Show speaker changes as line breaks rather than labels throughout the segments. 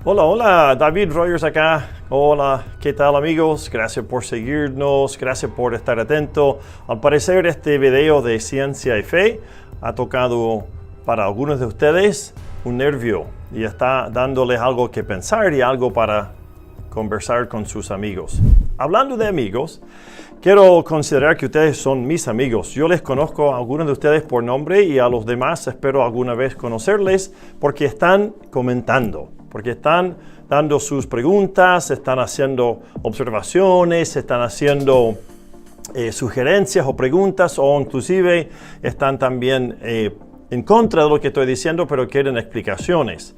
Hola, hola, David Rogers acá. Hola, ¿qué tal amigos? Gracias por seguirnos, gracias por estar atento. Al parecer este video de ciencia y fe ha tocado para algunos de ustedes un nervio y está dándoles algo que pensar y algo para conversar con sus amigos. Hablando de amigos, quiero considerar que ustedes son mis amigos. Yo les conozco a algunos de ustedes por nombre y a los demás espero alguna vez conocerles porque están comentando. Porque están dando sus preguntas, están haciendo observaciones, están haciendo sugerencias o preguntas o inclusive están también en contra de lo que estoy diciendo, pero quieren explicaciones.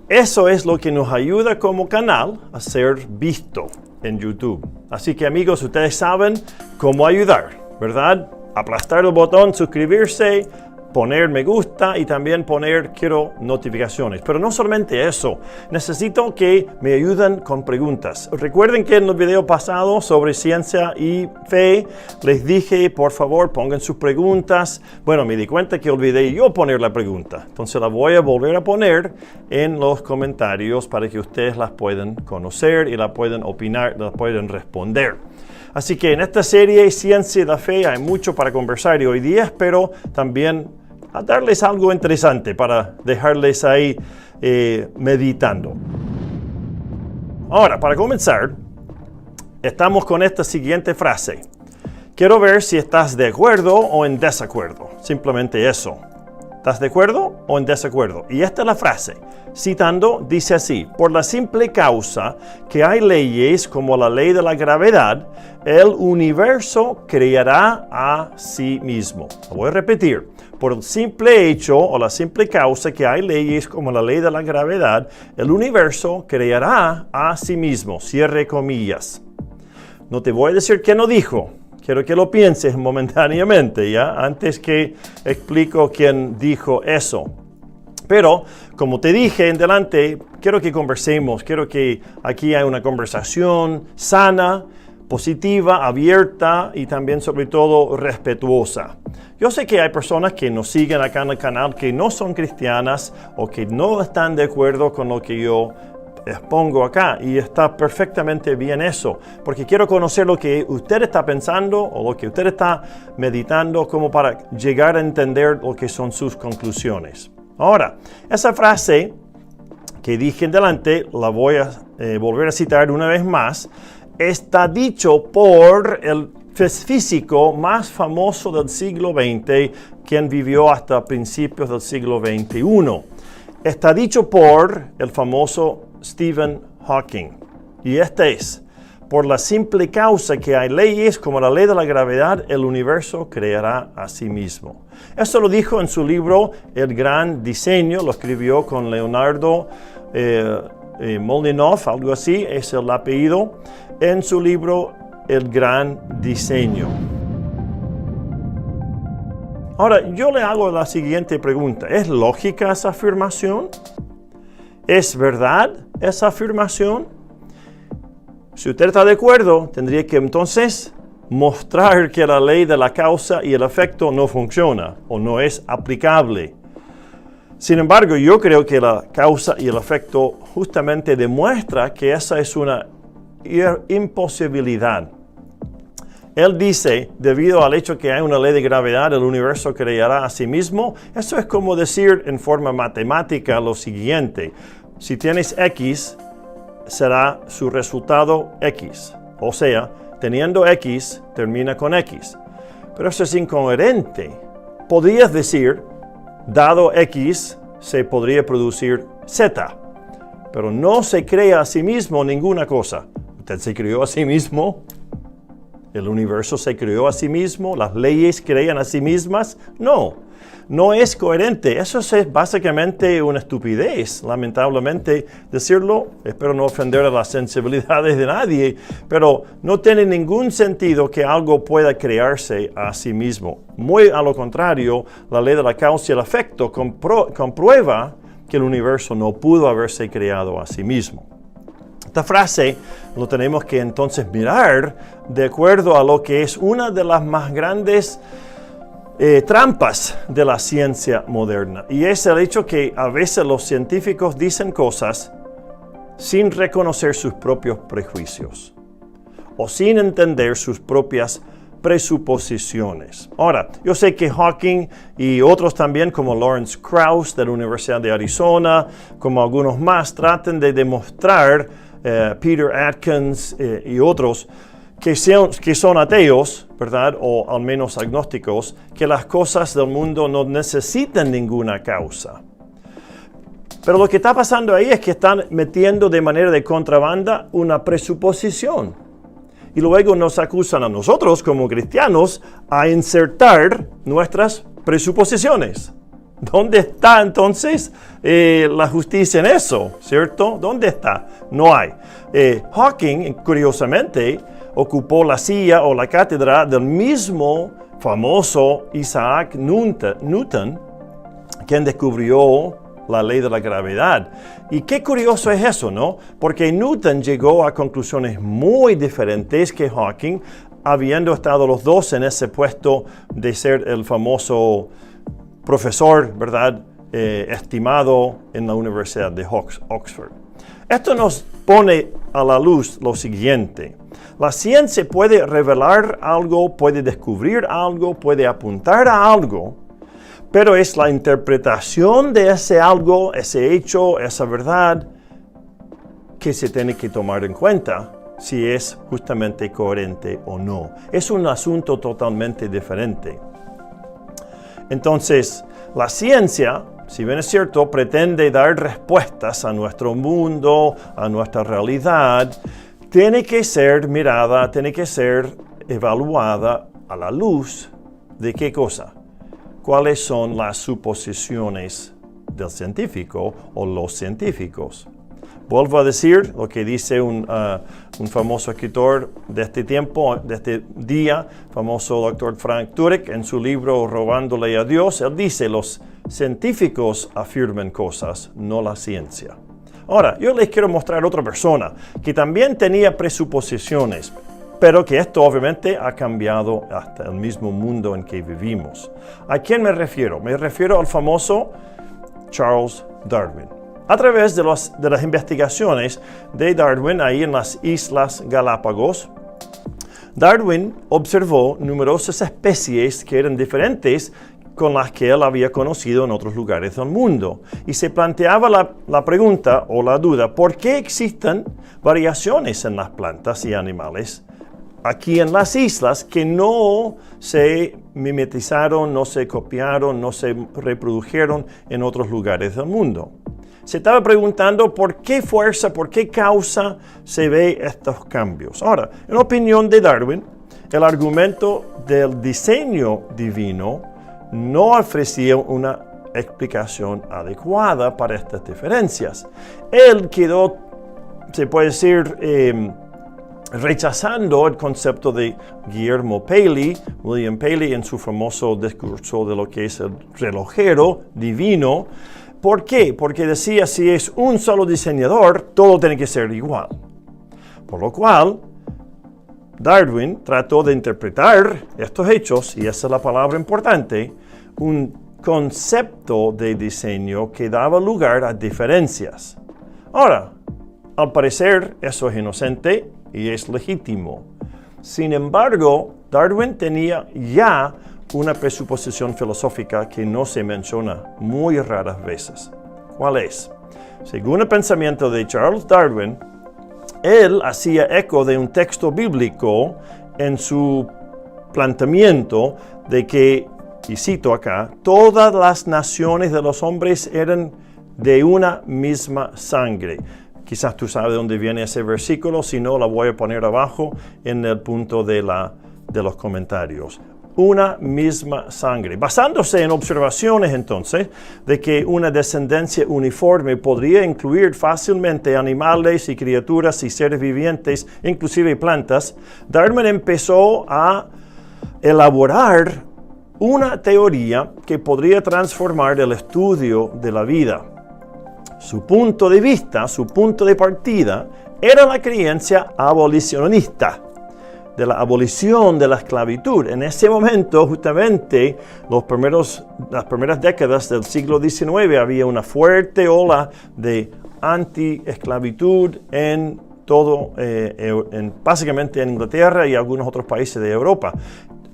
Eso es lo que nos ayuda como canal a ser visto en YouTube. Así que amigos, ustedes saben cómo ayudar, ¿verdad? Aplastar el botón, suscribirse, poner me gusta y también poner quiero notificaciones. Pero no solamente eso, necesito que me ayuden con preguntas. Recuerden que en el video pasado sobre ciencia y fe les dije por favor pongan sus preguntas. Bueno, me di cuenta que olvidé yo poner la pregunta. Entonces la voy a volver a poner en los comentarios para que ustedes las puedan conocer y la pueden opinar, la pueden responder. Así que en esta serie Ciencia y la Fe hay mucho para conversar y hoy día espero también a darles algo interesante para dejarles ahí meditando. Ahora, para comenzar, estamos con esta siguiente frase. Quiero ver si estás de acuerdo o en desacuerdo. Simplemente eso. ¿Estás de acuerdo o en desacuerdo? Y esta es la frase. Citando, dice así: por la simple causa que hay leyes como la ley de la gravedad, el universo creará a sí mismo. Lo voy a repetir. Por el simple hecho o la simple causa que hay leyes como la ley de la gravedad, el universo creará a sí mismo. Cierre comillas. No te voy a decir qué no dijo. Quiero que lo pienses momentáneamente, ¿ya? Antes que explico quién dijo eso. Pero, como te dije en delante, quiero que conversemos. Quiero que aquí haya una conversación sana, positiva, abierta y también, sobre todo, respetuosa. Yo sé que hay personas que nos siguen acá en el canal que no son cristianas o que no están de acuerdo con lo que yo expongo acá y está perfectamente bien eso, porque quiero conocer lo que usted está pensando o lo que usted está meditando como para llegar a entender lo que son sus conclusiones. Ahora, esa frase que dije en delante la voy a volver a citar una vez más. Está dicho por el físico más famoso del siglo XX, quien vivió hasta principios del siglo XXI. Está dicho por el famoso Stephen Hawking. Y este es: por la simple causa que hay leyes como la ley de la gravedad, el universo creará a sí mismo. Esto lo dijo en su libro El Gran Diseño, lo escribió con Leonardo Molinoff, algo así, es el apellido, en su libro El Gran Diseño. Ahora, yo le hago la siguiente pregunta. ¿Es lógica esa afirmación? ¿Es verdad esa afirmación? Si usted está de acuerdo, tendría que entonces mostrar que la ley de la causa y el efecto no funciona o no es aplicable. Sin embargo, yo creo que la causa y el efecto justamente demuestra que esa es una imposibilidad. Él dice, debido al hecho que hay una ley de gravedad, el universo creará a sí mismo. Eso es como decir en forma matemática lo siguiente: si tienes X, será su resultado X. O sea, teniendo X, termina con X. Pero eso es incoherente. Podrías decir, dado X, se podría producir Z. Pero no se crea a sí mismo ninguna cosa. ¿Usted se creó a sí mismo? ¿El universo se creó a sí mismo? ¿Las leyes crean a sí mismas? No, no es coherente. Eso es básicamente una estupidez, lamentablemente decirlo. Espero no ofender a las sensibilidades de nadie, pero no tiene ningún sentido que algo pueda crearse a sí mismo. Muy a lo contrario, la ley de la causa y el efecto comprueba que el universo no pudo haberse creado a sí mismo. Esta frase lo tenemos que entonces mirar de acuerdo a lo que es una de las más grandes trampas de la ciencia moderna. Y es el hecho que a veces los científicos dicen cosas sin reconocer sus propios prejuicios o sin entender sus propias presuposiciones. Ahora, yo sé que Hawking y otros también, como Lawrence Krauss de la Universidad de Arizona, como algunos más, tratan de demostrar, Peter Atkins y otros, que son ateos, ¿verdad? O al menos agnósticos, que las cosas del mundo no necesitan ninguna causa. Pero lo que está pasando ahí es que están metiendo de manera de contrabanda una presuposición. Y luego nos acusan a nosotros como cristianos a insertar nuestras presuposiciones. ¿Dónde está entonces la justicia en eso? ¿Cierto? ¿Dónde está? No hay. Hawking, curiosamente, ocupó la silla o la cátedra del mismo famoso Isaac Newton, quien descubrió la ley de la gravedad. Y qué curioso es eso, ¿no? Porque Newton llegó a conclusiones muy diferentes que Hawking, habiendo estado los dos en ese puesto de ser el famoso profesor, ¿verdad? Estimado en la Universidad de Oxford. Esto nos pone a la luz lo siguiente. La ciencia puede revelar algo, puede descubrir algo, puede apuntar a algo, pero es la interpretación de ese algo, ese hecho, esa verdad, que se tiene que tomar en cuenta si es justamente coherente o no. Es un asunto totalmente diferente. Entonces, la ciencia, si bien es cierto, pretende dar respuestas a nuestro mundo, a nuestra realidad, tiene que ser mirada, tiene que ser evaluada a la luz de ¿qué cosa? ¿Cuáles son las suposiciones del científico o los científicos? Vuelvo a decir lo que dice un famoso escritor de este tiempo, de este día, famoso doctor Frank Turek, en su libro Robándole a Dios. Él dice, los científicos afirman cosas, no la ciencia. Ahora, yo les quiero mostrar a otra persona que también tenía presuposiciones, pero que esto obviamente ha cambiado hasta el mismo mundo en que vivimos. ¿A quién me refiero? Me refiero al famoso Charles Darwin. A través de las investigaciones de Darwin ahí en las Islas Galápagos, Darwin observó numerosas especies que eran diferentes con las que él había conocido en otros lugares del mundo. Y se planteaba la pregunta o la duda, ¿por qué existen variaciones en las plantas y animales aquí en las islas que no se mimetizaron, no se copiaron, no se reprodujeron en otros lugares del mundo? Se estaba preguntando por qué fuerza, por qué causa se ve estos cambios. Ahora, en opinión de Darwin, el argumento del diseño divino no ofrecía una explicación adecuada para estas diferencias. Él quedó, se puede decir, rechazando el concepto de William Paley, en su famoso discurso de lo que es el relojero divino. ¿Por qué? Porque decía, si es un solo diseñador, todo tiene que ser igual. Por lo cual, Darwin trató de interpretar estos hechos, y esa es la palabra importante, un concepto de diseño que daba lugar a diferencias. Ahora, al parecer, eso es inocente y es legítimo. Sin embargo, Darwin tenía ya una presuposición filosófica que no se menciona muy raras veces. ¿Cuál es? Según el pensamiento de Charles Darwin, él hacía eco de un texto bíblico en su planteamiento de que, y cito acá, todas las naciones de los hombres eran de una misma sangre. Quizás tú sabes de dónde viene ese versículo, si no, la voy a poner abajo en el punto de los comentarios. Una misma sangre. Basándose en observaciones entonces de que una descendencia uniforme podría incluir fácilmente animales y criaturas y seres vivientes, inclusive plantas, Darwin empezó a elaborar una teoría que podría transformar el estudio de la vida. Su punto de vista, su punto de partida, era la creencia abolicionista, de la abolición de la esclavitud. En ese momento, justamente, las primeras décadas del siglo XIX, había una fuerte ola de anti-esclavitud en todo, básicamente en Inglaterra y algunos otros países de Europa.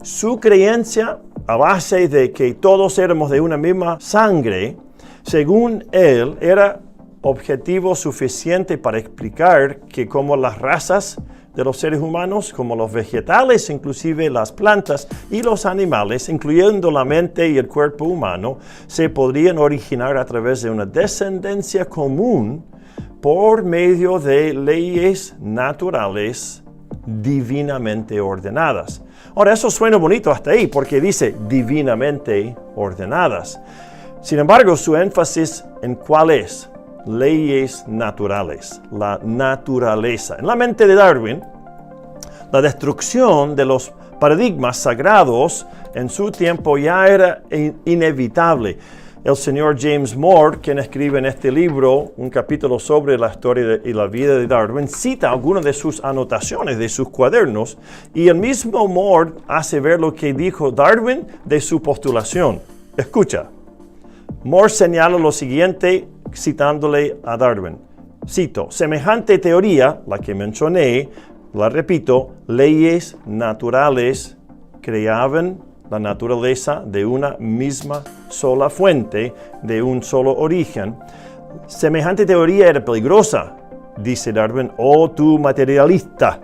Su creencia, a base de que todos éramos de una misma sangre, según él, era objetivo suficiente para explicar que como las razas de los seres humanos, como los vegetales, inclusive las plantas y los animales, incluyendo la mente y el cuerpo humano, se podrían originar a través de una descendencia común por medio de leyes naturales divinamente ordenadas. Ahora, eso suena bonito hasta ahí, porque dice divinamente ordenadas. Sin embargo, su énfasis en cuál es: leyes naturales, la naturaleza. En la mente de Darwin, la destrucción de los paradigmas sagrados en su tiempo ya era inevitable. El señor James Moore, quien escribe en este libro un capítulo sobre la historia y la vida de Darwin, cita algunas de sus anotaciones de sus cuadernos, y el mismo Moore hace ver lo que dijo Darwin de su postulación. Escucha. Moore señala lo siguiente citándole a Darwin. Cito: semejante teoría, la que mencioné, la repito, leyes naturales creaban la naturaleza de una misma sola fuente, de un solo origen. Semejante teoría era peligrosa, dice Darwin. Oh, tú materialista,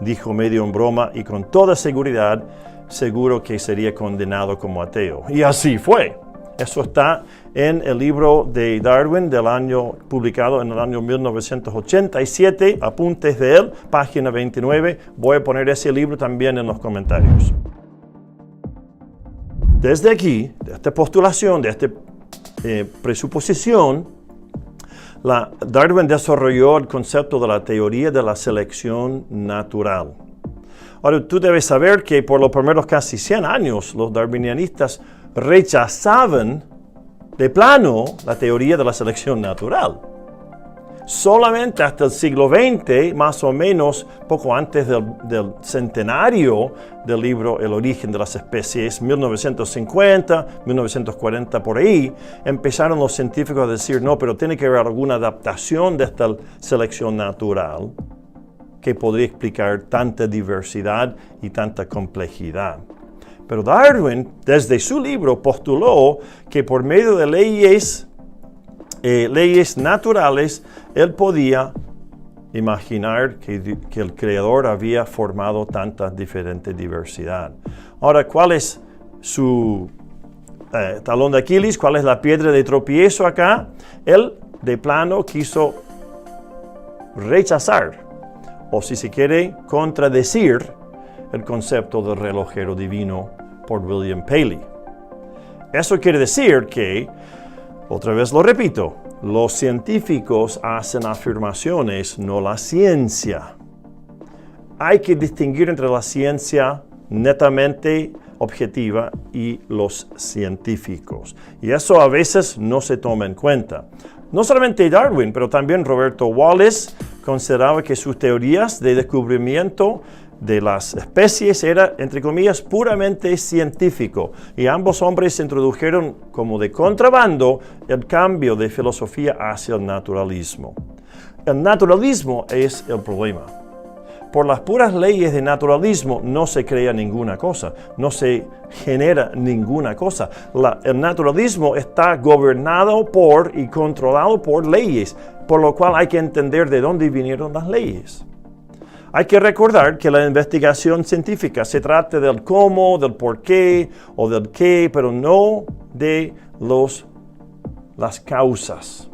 dijo medio en broma y con toda seguridad, seguro que sería condenado como ateo. Y así fue. Eso está en el libro de Darwin publicado en el año 1987, apuntes de él, página 29. Voy a poner ese libro también en los comentarios. Desde aquí, de esta postulación, de esta presuposición, Darwin desarrolló el concepto de la teoría de la selección natural. Ahora, tú debes saber que por los primeros casi 100 años, los darwinianistas rechazaban de plano la teoría de la selección natural. Solamente hasta el siglo XX, más o menos poco antes del centenario del libro El origen de las especies, 1950, 1940 por ahí, empezaron los científicos a decir, no, pero tiene que haber alguna adaptación de esta selección natural que podría explicar tanta diversidad y tanta complejidad. Pero Darwin, desde su libro, postuló que por medio de leyes naturales, él podía imaginar que el Creador había formado tanta diferente diversidad. Ahora, ¿cuál es su talón de Aquiles? ¿Cuál es la piedra de tropiezo acá? Él de plano quiso rechazar, o si se quiere, contradecir el concepto del relojero divino por William Paley. Eso quiere decir que, otra vez lo repito, los científicos hacen afirmaciones, no la ciencia. Hay que distinguir entre la ciencia netamente objetiva y los científicos. Y eso a veces no se toma en cuenta. No solamente Darwin, pero también Roberto Wallace consideraba que sus teorías de descubrimiento de las especies era, entre comillas, puramente científico. Y ambos hombres introdujeron como de contrabando el cambio de filosofía hacia el naturalismo. El naturalismo es el problema. Por las puras leyes de naturalismo no se crea ninguna cosa, no se genera ninguna cosa. El naturalismo está gobernado por y controlado por leyes, por lo cual hay que entender de dónde vinieron las leyes. Hay que recordar que la investigación científica se trata del cómo, del por qué o del qué, pero no de las causas.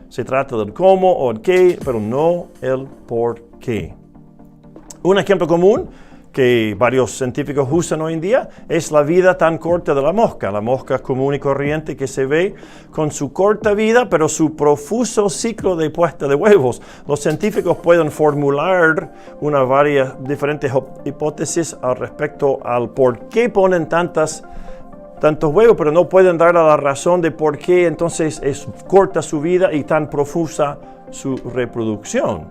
Se trata del cómo o el qué, pero no el por qué. Un ejemplo común que varios científicos usan hoy en día es la vida tan corta de la mosca común y corriente que se ve con su corta vida, pero su profuso ciclo de puesta de huevos. Los científicos pueden formular varias diferentes hipótesis al respecto al por qué ponen tantos huevos, pero no pueden dar la razón de por qué entonces es corta su vida y tan profusa su reproducción,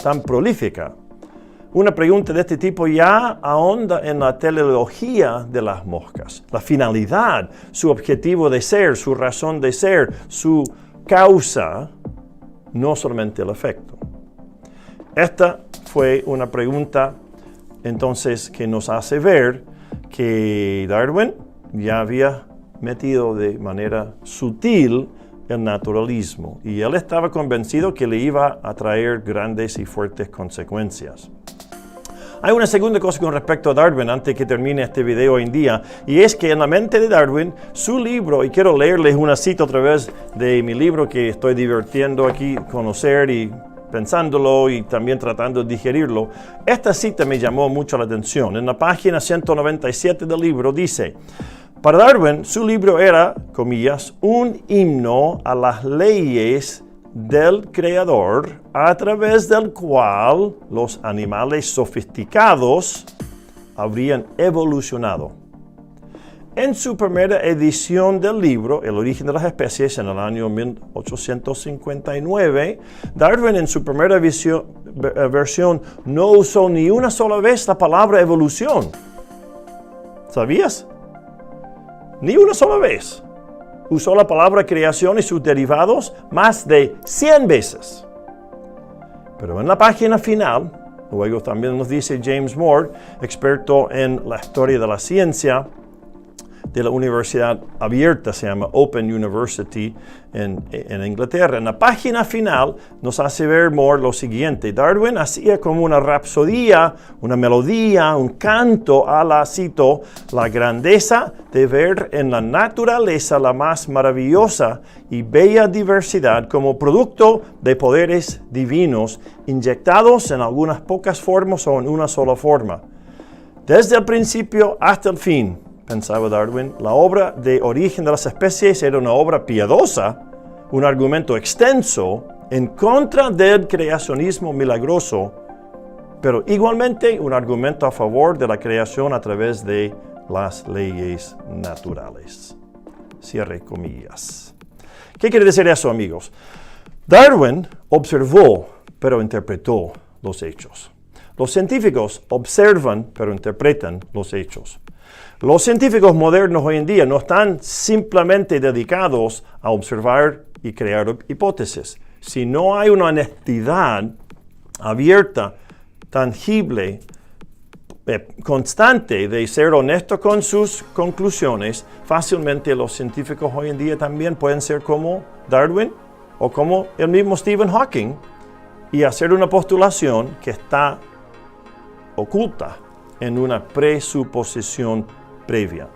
tan prolífica. Una pregunta de este tipo ya ahonda en la teleología de las moscas, la finalidad, su objetivo de ser, su razón de ser, su causa no solamente el efecto. Esta fue una pregunta entonces que nos hace ver que Darwin ya había metido de manera sutil el naturalismo y él estaba convencido que le iba a traer grandes y fuertes consecuencias. Hay una segunda cosa con respecto a Darwin antes que termine este video hoy en día, y es que en la mente de Darwin, su libro, y quiero leerles una cita otra vez de mi libro que estoy divirtiendo aquí, conocer y pensándolo y también tratando de digerirlo. Esta cita me llamó mucho la atención. En la página 197 del libro dice: para Darwin, su libro era, comillas, un himno a las leyes del Creador, a través del cual los animales sofisticados habrían evolucionado. En su primera edición del libro, El origen de las especies, en el año 1859, Darwin en su primera versión no usó ni una sola vez la palabra evolución. ¿Sabías? Ni una sola vez. Usó la palabra creación y sus derivados más de 100 veces. Pero en la página final, luego también nos dice James Moore, experto en la historia de la ciencia de la Universidad Abierta, se llama Open University en Inglaterra. En la página final nos hace ver Moore lo siguiente: Darwin hacía como una rapsodía, una melodía, un canto a la, cito, la grandeza de ver en la naturaleza la más maravillosa y bella diversidad como producto de poderes divinos inyectados en algunas pocas formas o en una sola forma. Desde el principio hasta el fin, pensaba Darwin, la obra de Origen de las Especies era una obra piadosa, un argumento extenso en contra del creacionismo milagroso, pero igualmente un argumento a favor de la creación a través de las leyes naturales. Cierre comillas. ¿Qué quiere decir eso, amigos? Darwin observó, pero interpretó los hechos. Los científicos observan, pero interpretan los hechos. Los científicos modernos hoy en día no están simplemente dedicados a observar y crear hipótesis. Si no hay una honestidad abierta, tangible, constante de ser honesto con sus conclusiones, fácilmente los científicos hoy en día también pueden ser como Darwin o como el mismo Stephen Hawking y hacer una postulación que está oculta en una presuposición previa.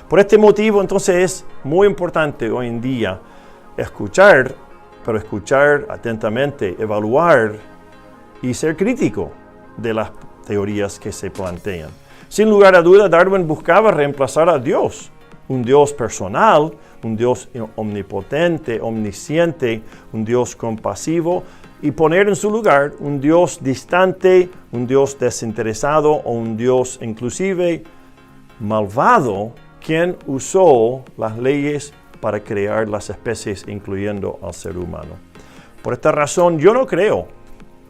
Por este motivo, entonces, es muy importante hoy en día escuchar, pero escuchar atentamente, evaluar y ser crítico de las teorías que se plantean. Sin lugar a duda, Darwin buscaba reemplazar a Dios, un Dios personal, un Dios omnipotente, omnisciente, un Dios compasivo, y poner en su lugar un Dios distante, un Dios desinteresado o un Dios inclusive malvado, quien usó las leyes para crear las especies, incluyendo al ser humano. Por esta razón, yo no creo,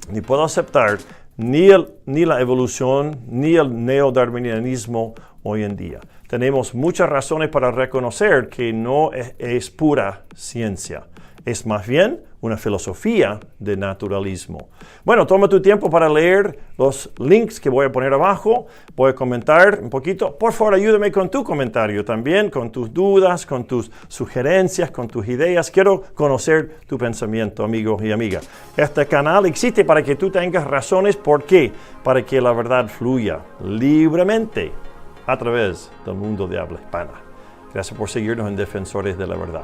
ni puedo aceptar, ni la evolución, ni el neodarwinianismo hoy en día. Tenemos muchas razones para reconocer que no es pura ciencia. Es más bien una filosofía de naturalismo. Bueno, toma tu tiempo para leer los links que voy a poner abajo. Voy a comentar un poquito. Por favor, ayúdame con tu comentario también, con tus dudas, con tus sugerencias, con tus ideas. Quiero conocer tu pensamiento, amigos y amigas. Este canal existe para que tú tengas razones. ¿Por qué? Para que la verdad fluya libremente a través del mundo de habla hispana. Gracias por seguirnos en Defensores de la Verdad.